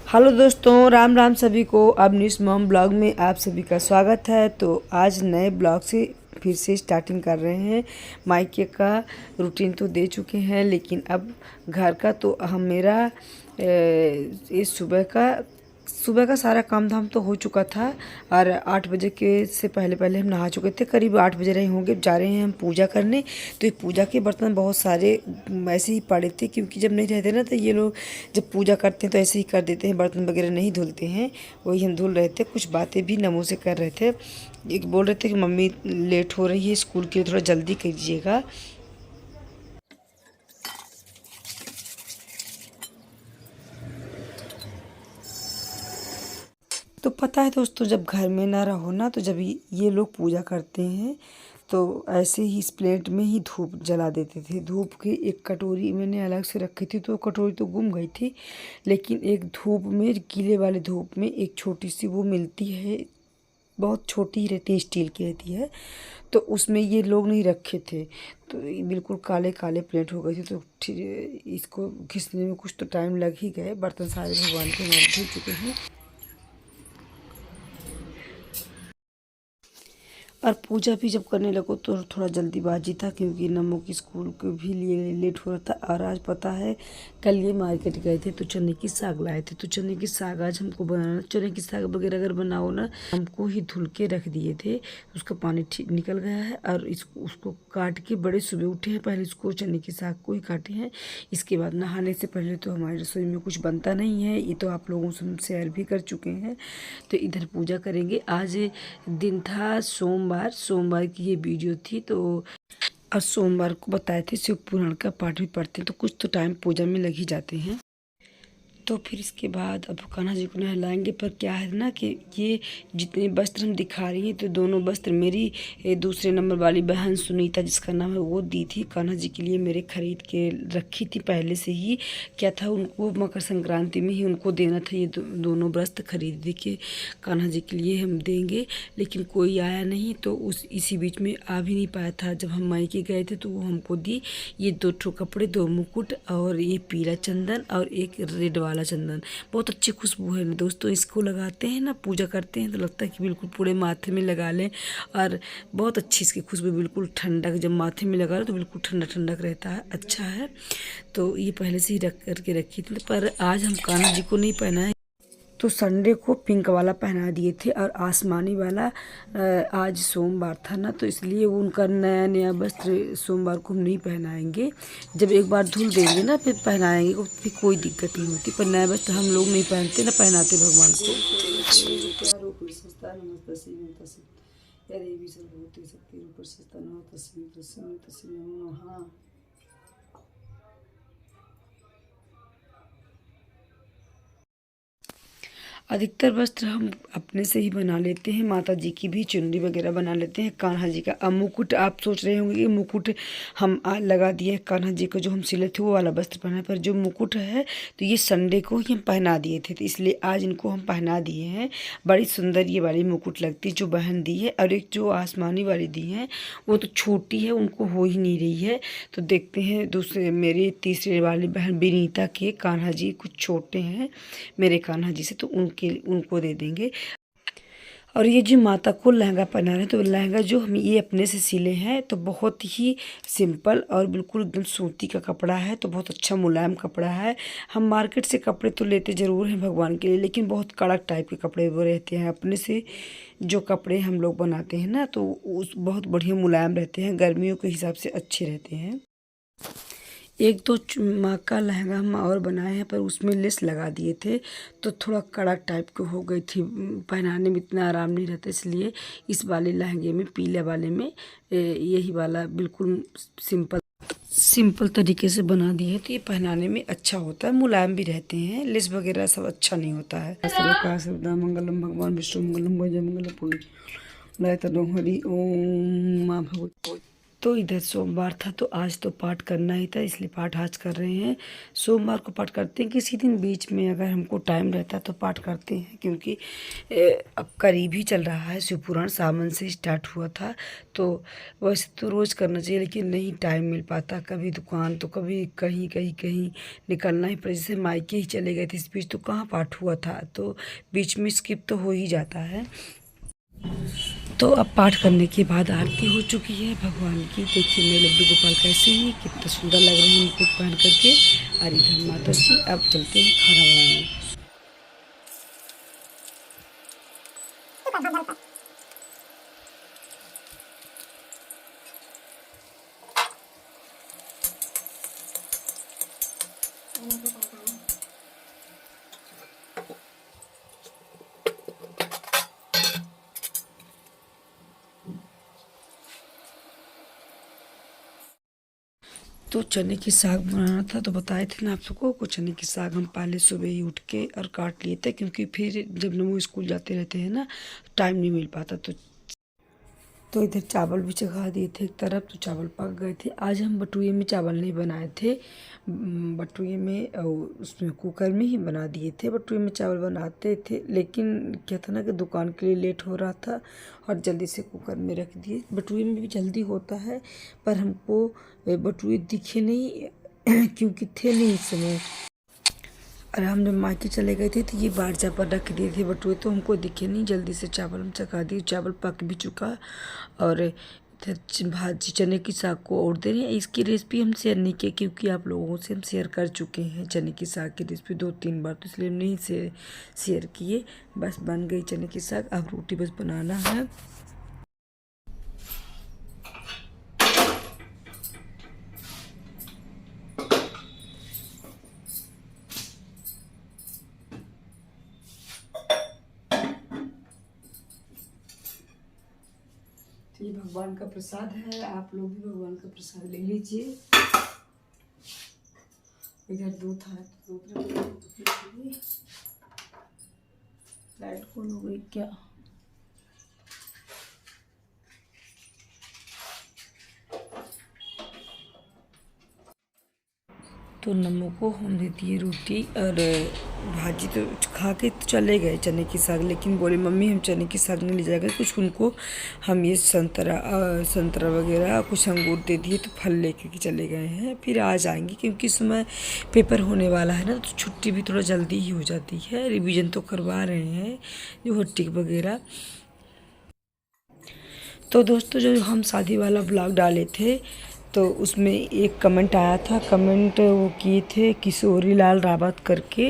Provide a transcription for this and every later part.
Hello दोस्तों, राम राम सभी को। अब न्यूज़ मॉम ब्लॉग में आप सभी का स्वागत है। तो आज नए ब्लॉग से फिर से स्टार्टिंग कर रहे हैं। मायके का रूटीन तो दे चुके हैं, लेकिन अब घर का तो मेरा ये सुबह का सारा काम धाम तो हो चुका था। और 8 बजे के से पहले पहले हम नहा चुके थे। करीब 8 बजे रहे होंगे। जा रहे हैं हम पूजा करने। तो ये पूजा के बर्तन बहुत सारे ऐसे ही पड़े थे, क्योंकि जब नहीं रहते ना तो ये लोग जब पूजा करते हैं तो ऐसे ही कर देते हैं, बर्तन वगैरह नहीं धुलते हैं। वही हम धुल रहे थे। कुछ बातें भी नमो से कर रहे थे। एक बोल रहे थे कि मम्मी लेट हो रही है स्कूल के लिए, थोड़ा जल्दी कीजिएगा। तो पता है दोस्तों, जब घर में ना रहो ना तो जब ये लोग पूजा करते हैं तो ऐसे ही इस प्लेट में ही धूप जला देते थे। धूप की एक कटोरी मैंने अलग से रखी थी, तो कटोरी तो गुम गई थी, लेकिन एक धूप में, गीले वाले धूप में एक छोटी सी वो मिलती है, बहुत छोटी ही रहती है, स्टील की रहती है। तो उसमें ये लोग नहीं रखे थे, तो ये बिल्कुल काले काले प्लेट हो गई थी। तो ठीक इसको घिसने में कुछ तो टाइम लग ही गए। बर्तन सारे भगवान के नाम धुल चुके हैं। और पूजा भी जब करने लगो तो थोड़ा जल्दीबाजी था, क्योंकि नमो की स्कूल के भी लिए लेट हो रहा था। और आज पता है, कल ये मार्केट गए थे तो चने की साग लाए थे। तो चने की साग आज हमको बनाना। चने की साग वगैरह अगर बनाओ ना, हमको ही धुल के रख दिए थे, उसका पानी ठीक निकल गया है। और उसको काट के बड़े सुबह उठे हैं, पहले इसको चने की साग को ही काटे हैं। इसके बाद नहाने से पहले तो हमारी रसोई में कुछ बनता नहीं है, ये तो आप लोगों से हम शेयर भी कर चुके हैं। तो इधर पूजा करेंगे। आज दिन था सोमवार की ये वीडियो थी। तो और सोमवार को बताए थे शिव पुराण का पाठ भी पढ़ते हैं, तो कुछ तो टाइम पूजा में लग ही जाते हैं। तो फिर इसके बाद अब कान्हा जी को नहलाएंगे। पर क्या है ना कि ये जितने वस्त्र हम दिखा रही हैं, तो दोनों वस्त्र मेरी दूसरे नंबर वाली बहन सुनीता, जिसका नाम है, वो दी थी कान्हा जी के लिए। मेरे खरीद के रखी थी पहले से ही। क्या था, उनको मकर संक्रांति में ही उनको देना था। ये दोनों वस्त्र खरीद के कान्हा जी के लिए हम देंगे, लेकिन कोई आया नहीं। तो इसी बीच में आ भी नहीं पाया था। जब हम मायके गए थे तो वो हमको दी ये 2 ठो कपड़े, 2 मुकुट, और ये पीला चंदन और एक रेड वाला चंदन। बहुत अच्छी खुशबू है दोस्तों। इसको लगाते हैं ना, पूजा करते हैं तो लगता है कि बिल्कुल पूरे माथे में लगा लें। और बहुत अच्छी इसकी खुशबू, बिल्कुल ठंडक, जब माथे में लगा लो तो बिल्कुल ठंडा ठंडक रहता है, अच्छा है। तो ये पहले से ही रख करके रखी थी। पर आज हम कान्हा जी को नहीं पहनाए। तो संडे को पिंक वाला पहना दिए थे, और आसमानी वाला आज सोमवार था ना, तो इसलिए वो उनका नया नया वस्त्र सोमवार को हम नहीं पहनाएंगे। जब एक बार धुल देंगे ना फिर पहनाएंगे, तो फिर कोई दिक्कत नहीं होती। पर नया वस्त्र हम लोग नहीं पहनते ना, पहनाते भगवान को। अधिकतर वस्त्र हम अपने से ही बना लेते हैं। माता जी की भी चुनरी वगैरह बना लेते हैं। कान्हा जी का अब मुकुट, आप सोच रहे होंगे कि मुकुट हम लगा दिए कान्हा जी को, जो हम सिले थे वो वाला वस्त्र पहना। पर जो मुकुट है तो ये संडे को ही हम पहना दिए थे, तो इसलिए आज इनको हम पहना दिए हैं। बड़ी सुंदर ये वाली मुकुट लगती है जो बहन दी है। और एक जो आसमानी वाली दी है वो तो छोटी है, उनको हो ही नहीं रही है। तो देखते हैं दूसरे मेरे तीसरे वाली बहन विनीता के कान्हा जी कुछ छोटे हैं मेरे कान्हा जी से, तो उनको दे देंगे। और ये जो माता को लहंगा पहना रहे हैं, तो लहंगा जो हम ये अपने से सिले हैं, तो बहुत ही सिंपल और बिल्कुल एकदम सूती का कपड़ा है। तो बहुत अच्छा मुलायम कपड़ा है। हम मार्केट से कपड़े तो लेते ज़रूर हैं भगवान के लिए, लेकिन बहुत कड़क टाइप के कपड़े वो रहते हैं। अपने से जो कपड़े हम लोग बनाते हैं ना, तो उस बहुत बढ़िया मुलायम रहते हैं, गर्मियों के हिसाब से अच्छे रहते हैं। एक दो माँ का लहंगा हम और बनाए हैं, पर उसमें लेस लगा दिए थे, तो थोड़ा कड़क टाइप की हो गई थी, पहनाने में इतना आराम नहीं रहता। इसलिए इस वाले लहंगे में, पीले वाले में, यही वाला बिल्कुल सिंपल तरीके से बना दिए, तो ये पहनाने में अच्छा होता है, मुलायम भी रहते हैं। लेस वगैरह सब अच्छा नहीं होता है। मंगलम भगवान विष्णु मंगलम भज मंगलम पुण्य हरि ओम माँ भगवती। तो इधर सोमवार था तो आज तो पाठ करना ही था, इसलिए पाठ आज कर रहे हैं। सोमवार को पाठ करते हैं, किसी दिन बीच में अगर हमको टाइम रहता है तो पाठ करते हैं, क्योंकि अब करीब ही चल रहा है। शिव पुराण सावन से स्टार्ट हुआ था, तो वैसे तो रोज़ करना चाहिए, लेकिन नहीं टाइम मिल पाता। कभी दुकान तो कभी कहीं कहीं कहीं निकलना ही पड़ा। जैसे मायके ही चले गए थे इस बीच, तो कहाँ पाठ हुआ था, तो बीच में स्किप तो हो ही जाता है। तो अब पाठ करने के बाद आरती हो चुकी है भगवान की। देखिए मेरे लड्डू गोपाल कैसे हैं, कितना सुंदर लग रहे हैं मुकुट पहन करके। और इधर माता जी। अब चलते हैं खाना बनाने। तो चने की साग बनाना था, तो बताए थे ना आप सबको को चने की साग हम पहले सुबह ही उठ के और काट लिए थे, क्योंकि फिर जब नमो स्कूल जाते रहते हैं ना, टाइम नहीं मिल पाता। तो इधर चावल भी चढ़ा दिए थे एक तरफ, तो चावल पक गए थे। आज हम बटुए में चावल नहीं बनाए थे, बटुए में उसमें कुकर में ही बना दिए थे। बटुए में चावल बनाते थे, लेकिन क्या था ना कि दुकान के लिए लेट हो रहा था और जल्दी से कुकर में रख दिए। बटुए में भी जल्दी होता है, पर हमको बटुए दिखे नहीं क्योंकि थे नहीं इस समय। और हम जब मायके चले गए थे तो ये बारजा पर रख दिए थे बटुए, तो हमको दिखे नहीं। जल्दी से चावल हम चखा दिए, चावल पक भी चुका। और इधर भाजी चने की साग को और दे रहे हैं। इसकी रेसिपी हम शेयर नहीं की, क्योंकि आप लोगों से हम शेयर कर चुके हैं चने की साग की रेसिपी 2-3 बार, तो इसलिए हम नहीं शेयर किए। बस बन गई चने की साग, अब रोटी बस बनाना है। ये भगवान का प्रसाद है, आप लोग भी भगवान का प्रसाद ले लीजिए। इधर दूध है, लाइट कौन हो गई क्या? तो नमो को हम दे दिए रोटी और भाजी, तो खा के तो चले गए चने की साग, लेकिन बोले मम्मी हम चने की साग नहीं ले जाएगा कुछ। उनको हम ये संतरा वगैरह कुछ अंगूर दे दिए, तो फल लेके चले गए हैं। फिर आ जाएंगे, क्योंकि इस समय पेपर होने वाला है ना, तो छुट्टी भी थोड़ा जल्दी ही हो जाती है। रिवीजन तो करवा रहे हैं जो होटिक वगैरह। तो दोस्तों जो हम शादी वाला ब्लॉग डाले थे, तो उसमें एक कमेंट आया था। कमेंट वो किए थे किशोरी लाल रावत करके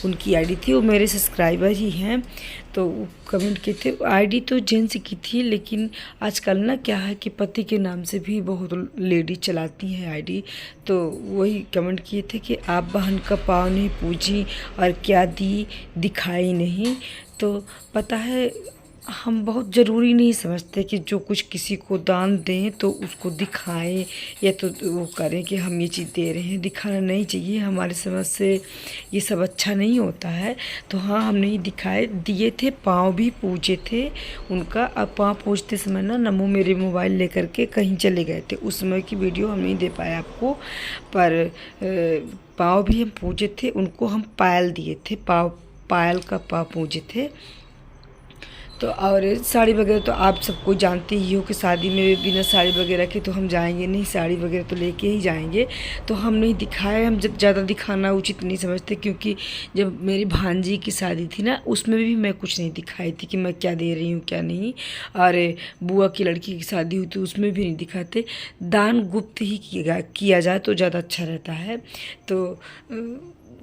उनकी आईडी थी, वो मेरे सब्सक्राइबर ही हैं। तो वो कमेंट किए थे, आईडी तो जेंट्स की थी, लेकिन आजकल ना क्या है कि पति के नाम से भी बहुत लेडी चलाती हैं आईडी। तो वही कमेंट किए थे कि आप बहन का पाँव नहीं पूजी और क्या दी दिखाई नहीं। तो पता है हम बहुत ज़रूरी नहीं समझते कि जो कुछ किसी को दान दें तो उसको दिखाएं, या तो वो करें कि हम ये चीज़ दे रहे हैं। दिखाना नहीं चाहिए, हमारे समझ से ये सब अच्छा नहीं होता है। तो हाँ, हम नहीं दिखाए, दिए थे, पाँव भी पूजे थे उनका। अब पाँव पूजते समय ना नमो मेरे मोबाइल लेकर के कहीं चले गए थे, उस समय की वीडियो हम नहीं दे पाए आपको। पर पाँव भी हम पूजे थे उनको, हम पायल दिए थे, पायल का पाँव पूजे थे। तो और साड़ी वगैरह तो आप सबको जानते ही हो कि शादी में बिना साड़ी वगैरह के तो हम जाएंगे नहीं, साड़ी वगैरह तो लेके ही जाएंगे। तो हम नहीं दिखाए, हम जब ज़्यादा दिखाना उचित नहीं समझते, क्योंकि जब मेरी भांजी की शादी थी ना, उसमें भी मैं कुछ नहीं दिखाई थी कि मैं क्या दे रही हूँ क्या नहीं। और बुआ की लड़की की शादी हुई थी, उसमें भी नहीं दिखाते। दान गुप्त ही किया जाए तो ज़्यादा अच्छा रहता है। तो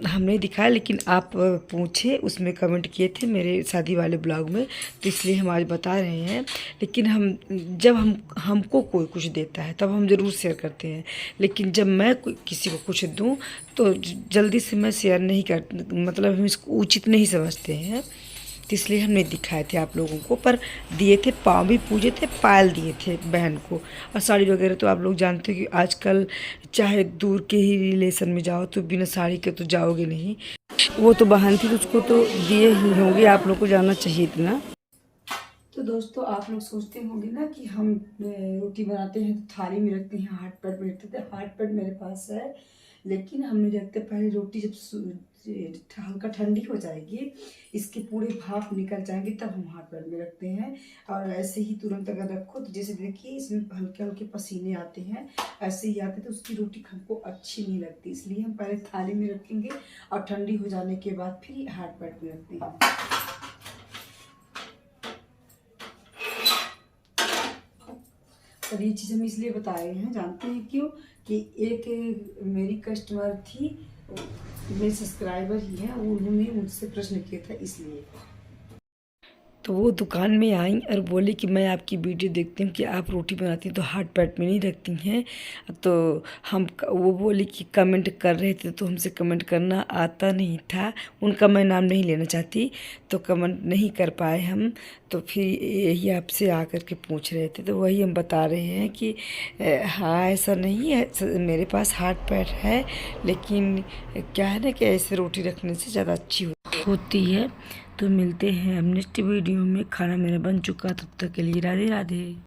हमने दिखाया, लेकिन आप पूछे उसमें कमेंट किए थे मेरे शादी वाले ब्लॉग में, तो इसलिए हम आज बता रहे हैं। लेकिन जब हमको कोई कुछ देता है तब हम ज़रूर शेयर करते हैं, लेकिन जब मैं किसी को कुछ दूं तो जल्दी से मैं शेयर नहीं कर, मतलब हम इसको उचित नहीं समझते हैं, तो इसलिए हमने दिखाए थे आप लोगों को। पर दिए थे, पाँव भी पूजे थे, पायल दिए थे बहन को। और साड़ी वगैरह तो आप लोग जानते हो कि आजकल चाहे दूर के ही रिलेशन में जाओ तो बिना साड़ी के तो जाओगे नहीं। वो तो बहन थी तो उसको तो दिए ही होंगे, आप लोग को जानना चाहिए इतना। तो दोस्तों आप लोग सोचते होंगे ना कि हम रोटी बनाते हैं तो थाली में रखते हैं, हाथ पैड में रखते थे। हाथ पैड मेरे पास है, लेकिन हम नहीं रखते। पहले रोटी जब हल्का ठंडी हो जाएगी, इसके पूरे भाप निकल जाएंगे, तब हम हाथ पैड में रखते हैं। और ऐसे ही तुरंत अगर रखो तो जैसे देखिए इसमें हल्के हल्के पसीने आते हैं, ऐसे ही आते तो उसकी रोटी हमको अच्छी नहीं लगती। इसलिए हम पहले थाली में रखेंगे और ठंडी हो जाने के बाद फिर हाथ पैड में रखते हैं। और ये चीज़ हम इसलिए बता रहे हैं, जानते हैं क्यों? कि एक मेरी कस्टमर थी, मेरे सब्सक्राइबर ही हैं, उन्होंने मुझसे प्रश्न किया था, इसलिए। तो वो दुकान में आई और बोली कि मैं आपकी वीडियो देखती हूँ कि आप रोटी बनाती हैं तो हाथ पैड में नहीं रखती हैं। तो वो बोली कि कमेंट कर रहे थे तो हमसे कमेंट करना आता नहीं था। उनका मैं नाम नहीं लेना चाहती, तो कमेंट नहीं कर पाए हम। तो फिर यही आपसे आकर के पूछ रहे थे, तो वही हम बता रहे हैं कि हाँ ऐसा नहीं है, मेरे पास हाथ पैड है, लेकिन क्या है ना कि ऐसे रोटी रखने से ज़्यादा अच्छी होती है। तो मिलते हैं हम नेक्स्ट वीडियो में। खाना मेरा बन चुका, तब तक के लिए राधे राधे।